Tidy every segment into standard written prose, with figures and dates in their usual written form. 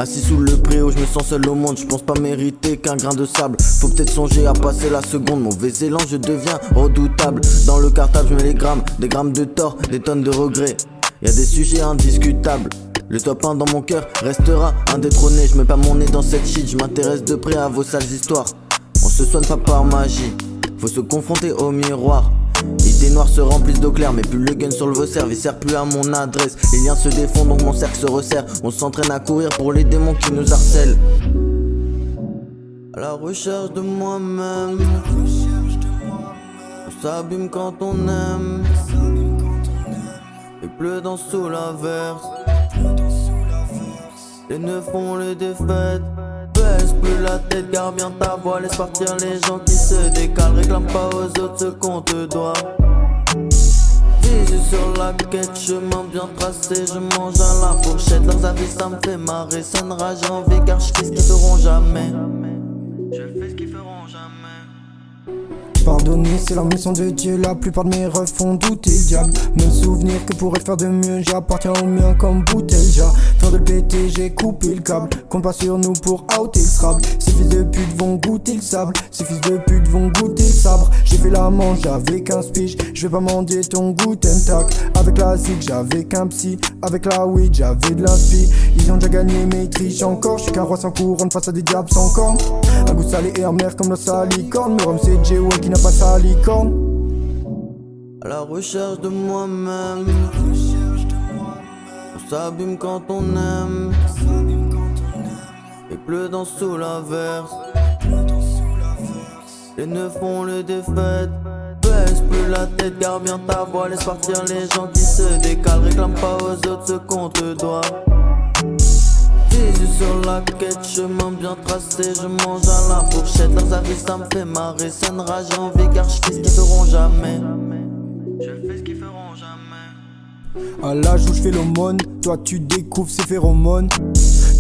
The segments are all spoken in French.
Assis sous le préau, je me sens seul au monde. Je pense pas mériter qu'un grain de sable. Faut peut-être songer à passer la seconde. Mauvais élan, je deviens redoutable. Dans le cartable, je mets les grammes. Des grammes de tort, des tonnes de regrets. Y'a des sujets indiscutables. Le top 1 dans mon cœur restera indétrôné. Je mets pas mon nez dans cette shit. Je m'intéresse de près à vos sales histoires. On se soigne pas par magie. Faut se confronter au miroir. Idées noires se remplissent d'eau claire, mais plus le gun sur le vaussaire, il sert plus à mon adresse. Les liens se défont donc mon cercle se resserre. On s'entraîne à courir pour les démons qui nous harcèlent. À la recherche de moi-même. On s'abîme quand on aime. Il pleut dans sous l'averse. Les nœuds font les défaites. Baisse plus la tête, garde bien ta voix. Laisse partir les gens qui se décalent. Réclame pas aux autres ce qu'on te doit. Visu sur la quête, chemin bien tracé. Je mange à la fourchette. Leurs avis ça me fait marrer. Ça ne rage envie car je fais ce qu'ils feront jamais. Je fais ce qu'ils feront jamais. Pardonner c'est la mission de Dieu, la plupart de mes refs font douter le diable. Me souvenir que pourrais faire de mieux, j'appartiens au mien comme Boutelja. Fin de le péter, j'ai coupé le câble. Compte pas sur nous pour outer le srab. Ces fils de pute vont goûter le sable. Ces fils de pute vont goûter le sabre. J'ai fait la manche avec un speech. Je vais pas mendier ton Guten Tag. Avec la zig j'avais qu'un psy. Avec la weed j'avais de l'inspi. Ils ont déjà gagné mais ils trichent encore. Je suis qu'un roi sans couronne face à des diables sans cornes. Un goût salé et amer comme la salicorne. Mais Rome c'est J.O. qui n'a pas sa licorne. À la recherche de moi-même. On s'abîme quand on aime. Il pleut dans sous l'averse. Les nœuds font les défaites. Baisse plus la tête, garde bien ta voix. Laisse partir les gens qui se décalent. Réclame pas aux autres ce qu'on te doit. Visu sur la quête, chemin bien tracé. Je mange à la fourchette. Leurs avis ça me fait marrer. Ça ne rage envie car je fais ce qu'ils feront jamais. Je fais ce qu'ils feront jamais. À l'âge où je fais l'aumône, toi tu découvres ces phéromones.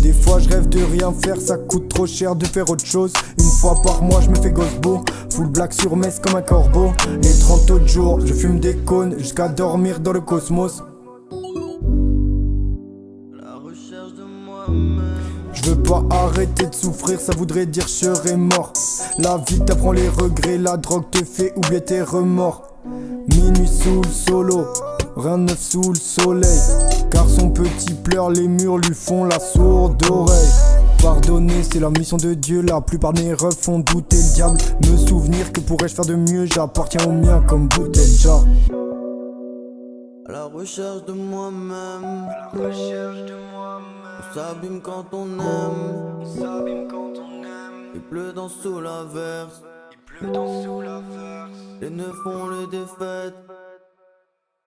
Des fois je rêve de rien faire, ça coûte trop cher de faire autre chose. Une fois par mois je me fais gosse beau. Full black sur messe comme un corbeau. Les 30 autres jours je fume des cônes jusqu'à dormir dans le cosmos. La recherche de moi-même. Je veux pas arrêter de souffrir, ça voudrait dire je serais mort. La vie t'apprend les regrets, la drogue te fait oublier tes remords. Minuit sous le solo, rien de neuf sous le soleil. Car son petit pleure, les murs lui font la sourde oreille. Pardonner c'est la mission de Dieu, la plupart de mes refs font douter le diable. Me souvenir que pourrais-je faire de mieux, j'appartiens au mien comme Boutelja. À la recherche de moi-même. On s'abîme quand on aime. Il pleut dans sous l'averse. Les nœuds font les défaites.